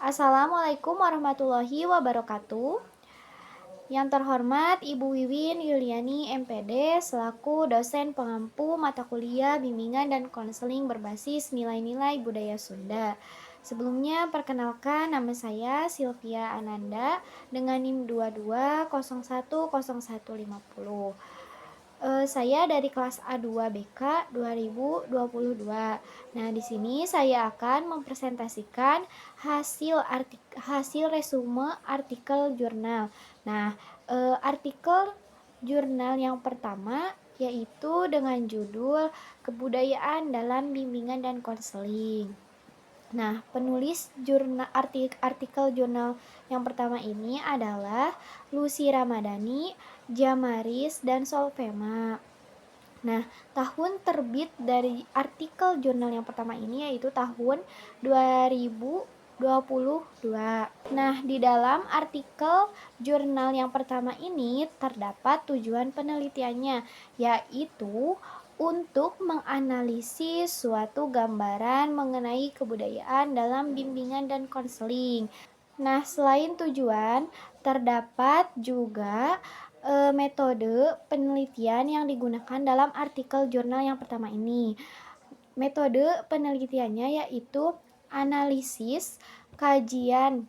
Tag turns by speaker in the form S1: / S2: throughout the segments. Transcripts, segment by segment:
S1: Assalamualaikum warahmatullahi wabarakatuh. Yang terhormat Ibu Wiwin Yuliani MPD selaku dosen pengampu mata kuliah bimbingan dan konseling berbasis nilai-nilai budaya Sunda. Sebelumnya perkenalkan, nama saya Sylvia Ananda dengan NIM 22010150. Saya dari kelas A2 BK 2022. Nah, di sini saya akan mempresentasikan hasil resume artikel jurnal. Nah, artikel jurnal yang pertama yaitu dengan judul Kebudayaan dalam Bimbingan dan Konseling. Nah, penulis artikel jurnal yang pertama ini adalah Lucy Ramadhani, Jamaris, dan Solvema. Nah, tahun terbit dari artikel jurnal yang pertama ini yaitu tahun 2022. Nah, di dalam artikel jurnal yang pertama ini terdapat tujuan penelitiannya, yaitu untuk menganalisis suatu gambaran mengenai kebudayaan dalam bimbingan dan konseling. Nah, selain tujuan, terdapat juga metode penelitian yang digunakan dalam artikel jurnal yang pertama ini. Metode penelitiannya yaitu analisis kajian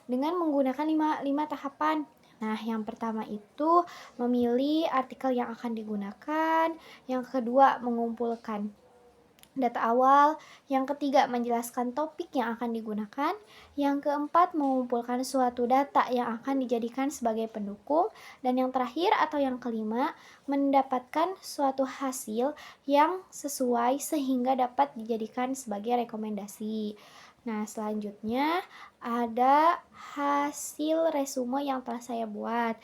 S1: dengan menggunakan 5 tahapan. Nah, yang pertama itu memilih artikel yang akan digunakan, yang kedua mengumpulkan data awal, yang ketiga menjelaskan topik yang akan digunakan, yang keempat mengumpulkan suatu data yang akan dijadikan sebagai pendukung, dan yang terakhir atau yang kelima mendapatkan suatu hasil yang sesuai sehingga dapat dijadikan sebagai rekomendasi. Nah, selanjutnya ada hasil resume yang telah saya buat.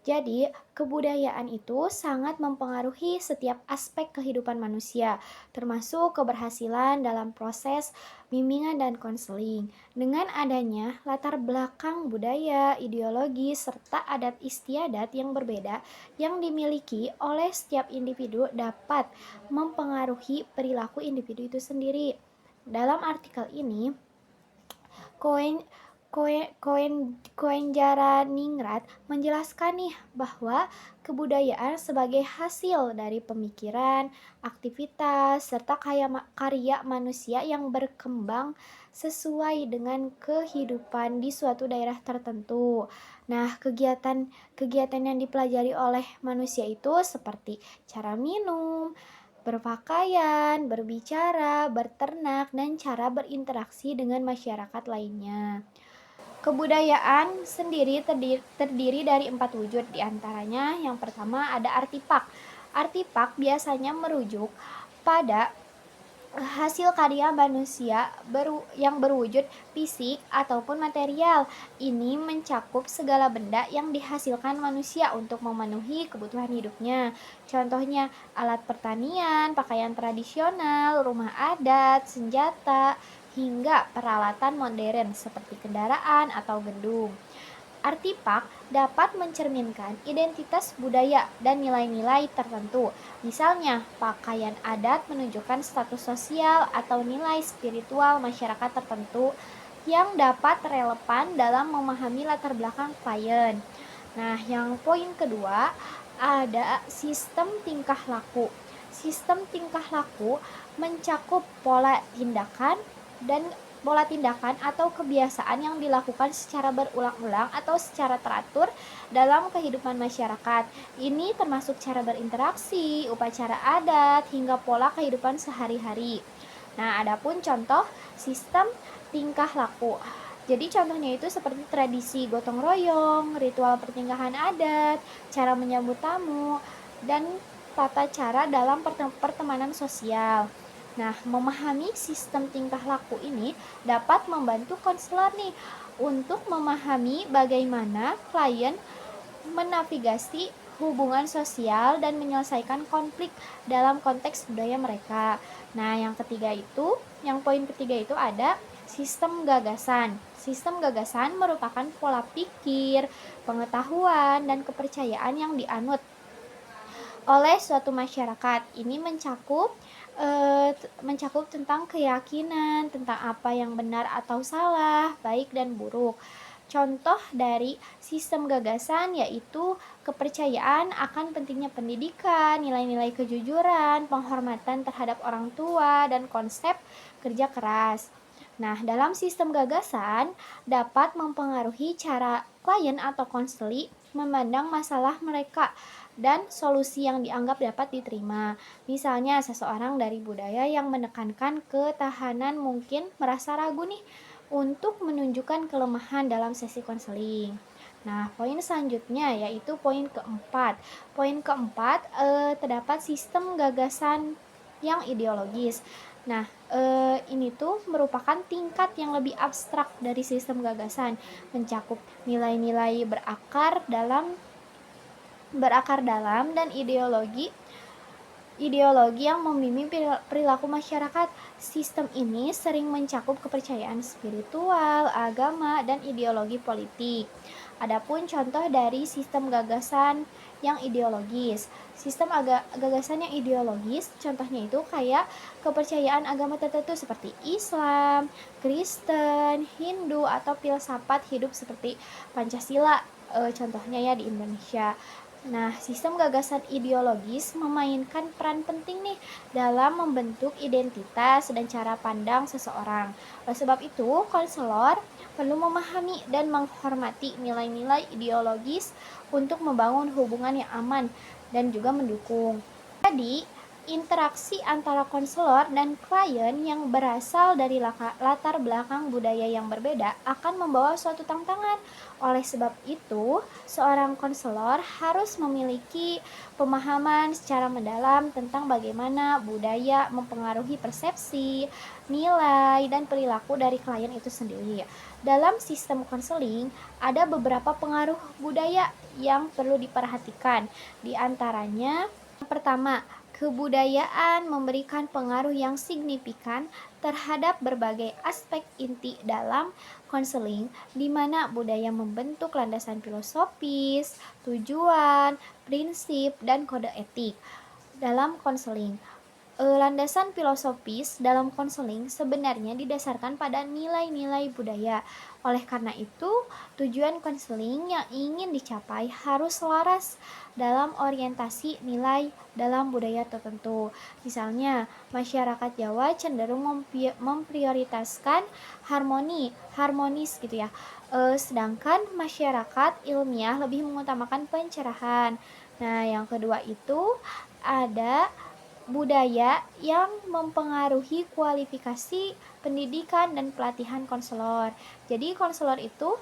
S1: Jadi, kebudayaan itu sangat mempengaruhi setiap aspek kehidupan manusia, termasuk keberhasilan dalam proses bimbingan dan konseling. Dengan adanya latar belakang budaya, ideologi, serta adat istiadat yang berbeda yang dimiliki oleh setiap individu dapat mempengaruhi perilaku individu itu sendiri. Dalam artikel ini, Koenjaraningrat menjelaskan nih bahwa kebudayaan sebagai hasil dari pemikiran, aktivitas, serta karya manusia yang berkembang sesuai dengan kehidupan di suatu daerah tertentu. Nah, kegiatan yang dipelajari oleh manusia itu seperti cara minum, berpakaian, berbicara, berternak, dan cara berinteraksi dengan masyarakat lainnya. Kebudayaan sendiri terdiri dari 4 wujud, diantaranya yang pertama ada artipak. Artipak biasanya merujuk pada hasil karya manusia yang berwujud fisik ataupun material. Ini mencakup segala benda yang dihasilkan manusia untuk memenuhi kebutuhan hidupnya. Contohnya alat pertanian, pakaian tradisional, rumah adat, senjata, hingga peralatan modern seperti kendaraan atau gedung. Artipak dapat mencerminkan identitas budaya dan nilai-nilai tertentu. Misalnya, pakaian adat menunjukkan status sosial atau nilai spiritual masyarakat tertentu yang dapat relevan dalam memahami latar belakang klien. Nah, yang poin kedua ada sistem tingkah laku. Sistem tingkah laku mencakup pola tindakan atau kebiasaan yang dilakukan secara berulang-ulang atau secara teratur dalam kehidupan masyarakat. Ini termasuk cara berinteraksi, upacara adat, hingga pola kehidupan sehari-hari. Nah, adapun contoh sistem tingkah laku. Jadi contohnya itu seperti tradisi gotong royong, ritual pertinggahan adat, cara menyambut tamu, dan tata cara dalam pertemanan sosial. Nah, memahami sistem tingkah laku ini dapat membantu konselor nih untuk memahami bagaimana klien menavigasi hubungan sosial dan menyelesaikan konflik dalam konteks budaya mereka. Nah, yang poin ketiga itu ada sistem gagasan. Sistem gagasan merupakan pola pikir, pengetahuan, dan kepercayaan yang dianut oleh suatu masyarakat. Ini mencakup mencakup tentang keyakinan, tentang apa yang benar atau salah, baik dan buruk. Contoh dari sistem gagasan yaitu kepercayaan akan pentingnya pendidikan, nilai-nilai kejujuran, penghormatan terhadap orang tua, dan konsep kerja keras. Nah, dalam sistem gagasan dapat mempengaruhi cara klien atau konseli memandang masalah mereka dan solusi yang dianggap dapat diterima. Misalnya, seseorang dari budaya yang menekankan ketahanan mungkin merasa ragu nih untuk menunjukkan kelemahan dalam sesi konseling. Nah, poin selanjutnya yaitu poin keempat. Poin keempat, terdapat sistem gagasan yang ideologis. Nah, ini tuh merupakan tingkat yang lebih abstrak dari sistem gagasan, mencakup nilai-nilai berakar dalam dan ideologi ideologi yang membimbing perilaku masyarakat. Sistem ini sering mencakup kepercayaan spiritual, agama, dan ideologi politik. Adapun contoh dari sistem gagasan yang ideologis. Sistem gagasan yang ideologis contohnya itu kayak kepercayaan agama tertentu seperti Islam, Kristen, Hindu, atau filsafat hidup seperti Pancasila. Contohnya ya di Indonesia. Nah, sistem gagasan ideologis memainkan peran penting nih dalam membentuk identitas dan cara pandang seseorang. Oleh sebab itu, konselor perlu memahami dan menghormati nilai-nilai ideologis untuk membangun hubungan yang aman dan juga mendukung. Jadi, interaksi antara konselor dan klien yang berasal dari latar belakang budaya yang berbeda akan membawa suatu tantangan. Oleh sebab itu, seorang konselor harus memiliki pemahaman secara mendalam tentang bagaimana budaya mempengaruhi persepsi, nilai, dan perilaku dari klien itu sendiri. Dalam sistem konseling, ada beberapa pengaruh budaya yang perlu diperhatikan. Di antaranya, yang pertama, kebudayaan memberikan pengaruh yang signifikan terhadap berbagai aspek inti dalam konseling, di mana budaya membentuk landasan filosofis, tujuan, prinsip, dan kode etik dalam konseling. Landasan filosofis dalam konseling sebenarnya didasarkan pada nilai-nilai budaya. Oleh karena itu, tujuan konseling yang ingin dicapai harus selaras dalam orientasi nilai dalam budaya tertentu. Misalnya, masyarakat Jawa cenderung memprioritaskan harmonis gitu ya. Sedangkan masyarakat ilmiah lebih mengutamakan pencerahan. Nah, yang kedua itu ada budaya yang mempengaruhi kualifikasi pendidikan dan pelatihan konselor. Jadi konselor itu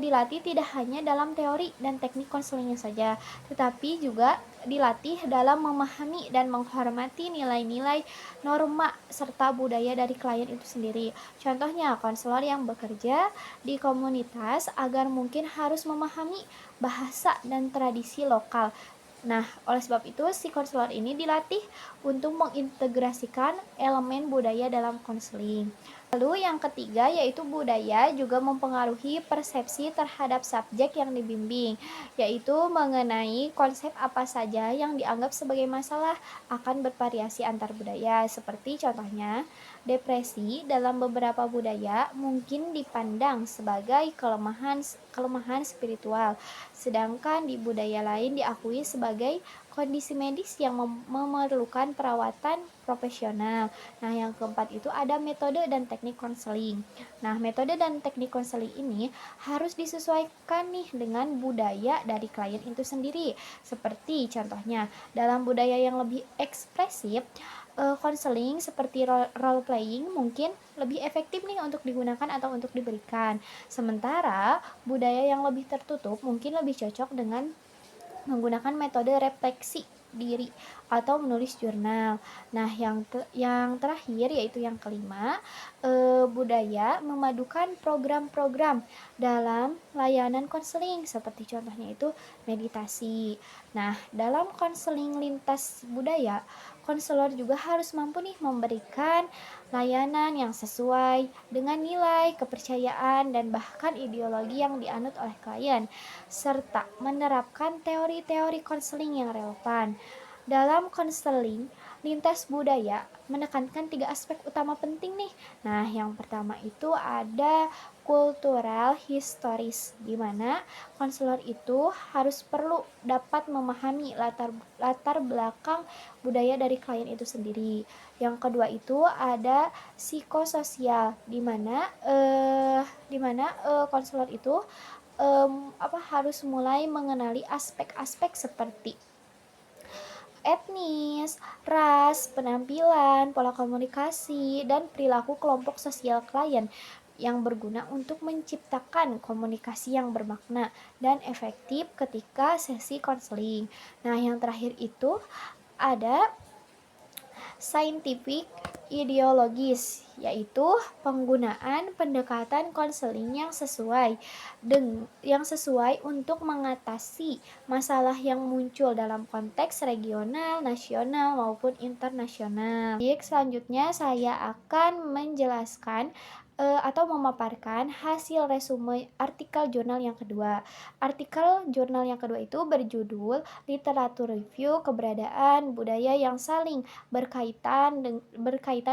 S1: dilatih tidak hanya dalam teori dan teknik konselingnya saja, tetapi juga dilatih dalam memahami dan menghormati nilai-nilai, norma, serta budaya dari klien itu sendiri. Contohnya, konselor yang bekerja di komunitas agar mungkin harus memahami bahasa dan tradisi lokal. Nah, oleh sebab itu, si konselor ini dilatih untuk mengintegrasikan elemen budaya dalam konseling. Lalu yang ketiga yaitu budaya juga mempengaruhi persepsi terhadap subjek yang dibimbing, yaitu mengenai konsep apa saja yang dianggap sebagai masalah akan bervariasi antar budaya. Seperti contohnya, depresi dalam beberapa budaya mungkin dipandang sebagai kelemahan spiritual, sedangkan di budaya lain diakui sebagai kondisi medis yang memerlukan perawatan profesional. Nah, yang keempat itu ada metode dan teknik konseling. Nah, metode dan teknik konseling ini harus disesuaikan nih dengan budaya dari klien itu sendiri. Seperti contohnya, dalam budaya yang lebih ekspresif, konseling seperti role playing mungkin lebih efektif nih untuk digunakan atau untuk diberikan. Sementara budaya yang lebih tertutup mungkin lebih cocok dengan menggunakan metode refleksi diri atau menulis jurnal. Nah, yang terakhir yaitu yang kelima, budaya memadukan program-program dalam layanan konseling seperti contohnya itu meditasi. Nah, dalam konseling lintas budaya, konselor juga harus mampu nih memberikan layanan yang sesuai dengan nilai, kepercayaan, dan bahkan ideologi yang dianut oleh klien, serta menerapkan teori-teori konseling yang relevan. Dalam konseling, Lintas budaya menekankan 3 aspek utama penting nih. Nah, yang pertama itu ada kultural historis, di mana konselor itu harus perlu dapat memahami latar latar belakang budaya dari klien itu sendiri. Yang kedua itu ada psikososial, di mana konselor itu harus mulai mengenali aspek-aspek seperti etnis, ras, penampilan, pola komunikasi, dan perilaku kelompok sosial klien yang berguna untuk menciptakan komunikasi yang bermakna dan efektif ketika sesi konseling. Nah, yang terakhir itu ada scientific ideologis, yaitu penggunaan pendekatan konseling yang sesuai untuk mengatasi masalah yang muncul dalam konteks regional, nasional maupun internasional. Baik, selanjutnya saya akan menjelaskan atau memaparkan hasil resume artikel jurnal yang kedua. Artikel jurnal yang kedua itu berjudul Literatur Review Keberadaan Budaya yang Saling berkaitan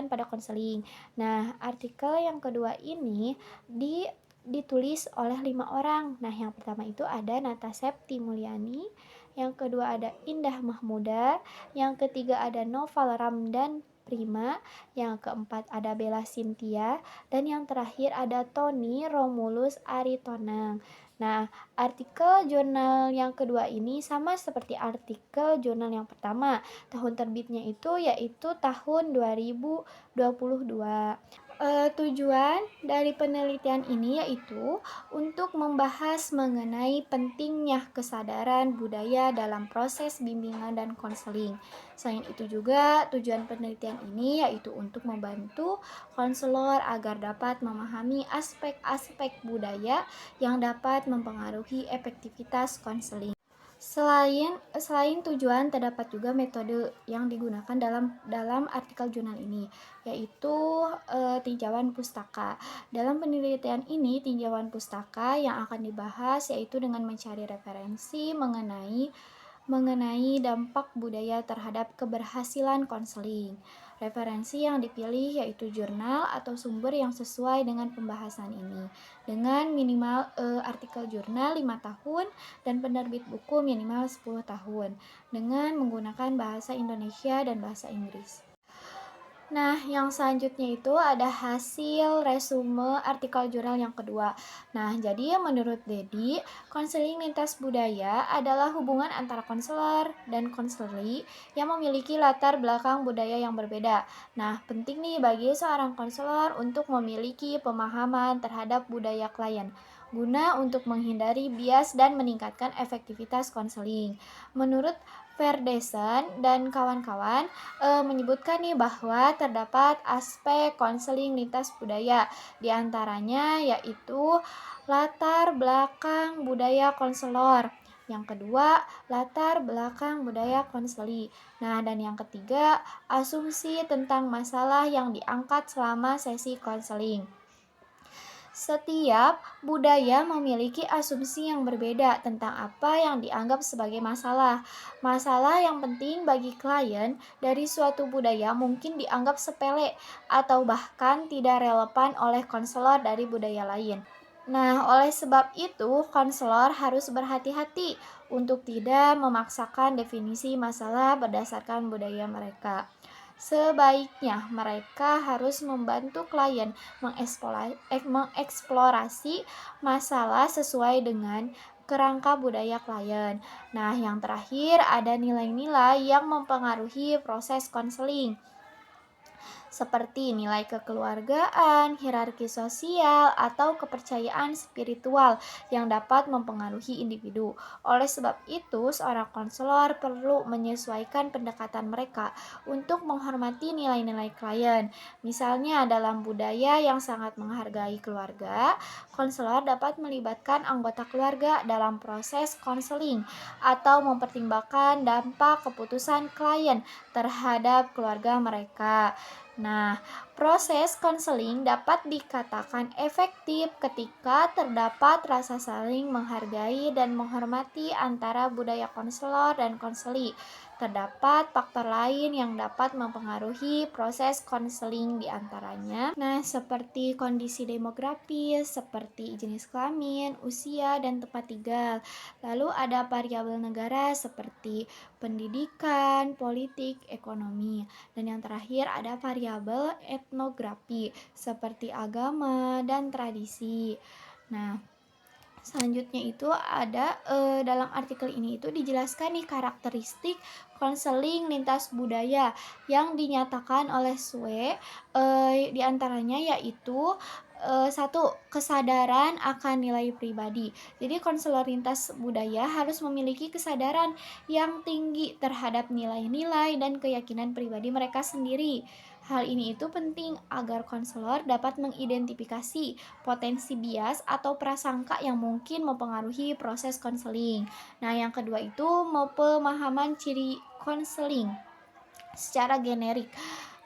S1: pada konseling. Nah, artikel yang kedua ini ditulis oleh 5 orang. Nah, yang pertama itu ada Natasep Timuliani, yang kedua ada Indah Mahmuda, yang ketiga ada Noval Ramdan Prima, yang keempat ada Bella Cynthia, dan yang terakhir ada Tony Romulus Aritonang. Nah, artikel jurnal yang kedua ini sama seperti artikel jurnal yang pertama. Tahun terbitnya itu yaitu tahun 2022. Tujuan dari penelitian ini yaitu untuk membahas mengenai pentingnya kesadaran budaya dalam proses bimbingan dan konseling. Selain itu juga tujuan penelitian ini yaitu untuk membantu konselor agar dapat memahami aspek-aspek budaya yang dapat mempengaruhi efektivitas konseling. Selain tujuan, terdapat juga metode yang digunakan dalam artikel jurnal ini, yaitu tinjauan pustaka. Dalam penelitian ini, tinjauan pustaka yang akan dibahas yaitu dengan mencari referensi mengenai dampak budaya terhadap keberhasilan konseling. Referensi yang dipilih yaitu jurnal atau sumber yang sesuai dengan pembahasan ini, dengan minimal artikel jurnal 5 tahun dan penerbit buku minimal 10 tahun, dengan menggunakan bahasa Indonesia dan bahasa Inggris. Nah, yang selanjutnya itu ada hasil resume artikel jurnal yang kedua. Nah, jadi menurut Dedi, konseling lintas budaya adalah hubungan antara konselor dan konseling yang memiliki latar belakang budaya yang berbeda. Nah, penting nih bagi seorang konselor untuk memiliki pemahaman terhadap budaya klien guna untuk menghindari bias dan meningkatkan efektivitas konseling. Menurut Verdesen dan kawan-kawan menyebutkan nih bahwa terdapat aspek konseling lintas budaya, diantaranya yaitu latar belakang budaya konselor. Yang kedua, latar belakang budaya konseli. Nah, dan yang ketiga, asumsi tentang masalah yang diangkat selama sesi konseling. Setiap budaya memiliki asumsi yang berbeda tentang apa yang dianggap sebagai masalah. Masalah yang penting bagi klien dari suatu budaya mungkin dianggap sepele atau bahkan tidak relevan oleh konselor dari budaya lain. Nah, oleh sebab itu, konselor harus berhati-hati untuk tidak memaksakan definisi masalah berdasarkan budaya mereka. Sebaiknya mereka harus membantu klien mengeksplorasi masalah sesuai dengan kerangka budaya klien. Nah, yang terakhir ada nilai-nilai yang mempengaruhi proses konseling, seperti nilai kekeluargaan, hierarki sosial, atau kepercayaan spiritual yang dapat mempengaruhi individu. Oleh sebab itu, seorang konselor perlu menyesuaikan pendekatan mereka untuk menghormati nilai-nilai klien. Misalnya, dalam budaya yang sangat menghargai keluarga, konselor dapat melibatkan anggota keluarga dalam proses konseling atau mempertimbangkan dampak keputusan klien terhadap keluarga mereka. Nah, Proses konseling dapat dikatakan efektif ketika terdapat rasa saling menghargai dan menghormati antara budaya konselor dan konseli. Terdapat faktor lain yang dapat mempengaruhi proses konseling di antaranya. Nah, seperti kondisi demografis, seperti jenis kelamin, usia, dan tempat tinggal. Lalu ada variabel negara seperti pendidikan, politik, ekonomi. Dan yang terakhir ada variabel etnografi seperti agama dan tradisi. Nah, selanjutnya itu ada dalam artikel ini itu dijelaskan nih karakteristik konseling lintas budaya yang dinyatakan oleh Sue, diantaranya yaitu satu, kesadaran akan nilai pribadi. Jadi konselor lintas budaya harus memiliki kesadaran yang tinggi terhadap nilai-nilai dan keyakinan pribadi mereka sendiri. Hal ini itu penting agar konselor dapat mengidentifikasi potensi bias atau prasangka yang mungkin mempengaruhi proses konseling. Nah, yang kedua itu pemahaman ciri konseling secara generik.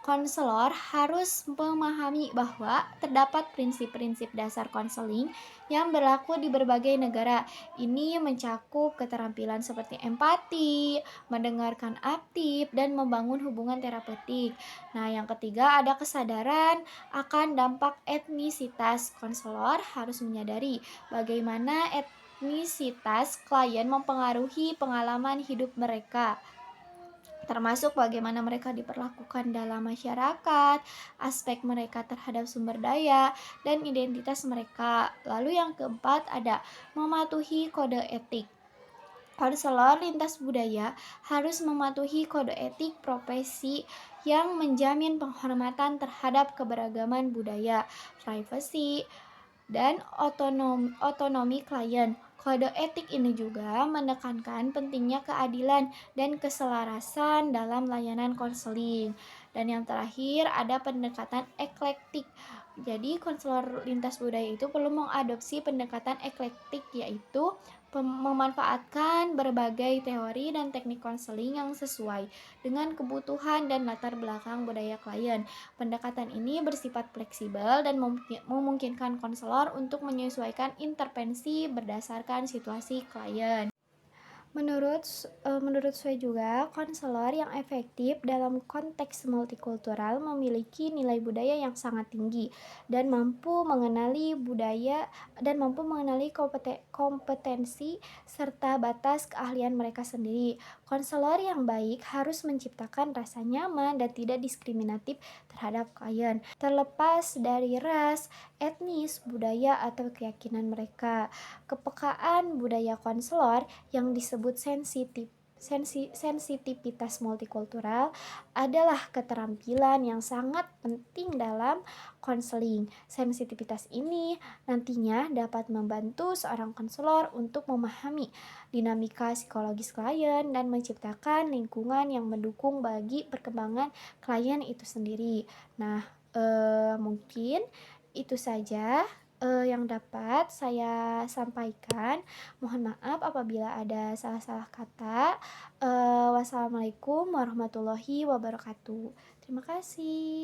S1: Konselor harus memahami bahwa terdapat prinsip-prinsip dasar konseling yang berlaku di berbagai negara. Ini mencakup keterampilan seperti empati, mendengarkan aktif, dan membangun hubungan terapeutik. Nah, yang ketiga ada kesadaran akan dampak etnisitas. Konselor harus menyadari bagaimana etnisitas klien mempengaruhi pengalaman hidup mereka, termasuk bagaimana mereka diperlakukan dalam masyarakat, aspek mereka terhadap sumber daya, dan identitas mereka. Lalu yang keempat ada mematuhi kode etik. Konselor lintas budaya harus mematuhi kode etik profesi yang menjamin penghormatan terhadap keberagaman budaya, privasi, dan otonomi klien. Kode etik ini juga menekankan pentingnya keadilan dan keselarasan dalam layanan konseling. Dan yang terakhir ada pendekatan eklektik. Jadi konselor lintas budaya itu perlu mengadopsi pendekatan eklektik, yaitu memanfaatkan berbagai teori dan teknik konseling yang sesuai dengan kebutuhan dan latar belakang budaya klien. Pendekatan ini bersifat fleksibel dan memungkinkan konselor untuk menyesuaikan intervensi berdasarkan situasi klien. Menurut saya juga, konselor yang efektif dalam konteks multikultural memiliki nilai budaya yang sangat tinggi dan mampu mengenali kompetensi serta batas keahlian mereka sendiri. Konselor yang baik harus menciptakan rasa nyaman dan tidak diskriminatif terhadap klien, terlepas dari ras, etnis, budaya, atau keyakinan mereka. Kepekaan budaya konselor yang disebut sensitivitas multikultural adalah keterampilan yang sangat penting dalam konseling. Sensitivitas ini nantinya dapat membantu seorang konselor untuk memahami dinamika psikologis klien dan menciptakan lingkungan yang mendukung bagi perkembangan klien itu sendiri. Nah, mungkin itu saja yang dapat saya sampaikan. Mohon maaf apabila ada salah-salah kata. Wassalamualaikum warahmatullahi wabarakatuh. Terima kasih.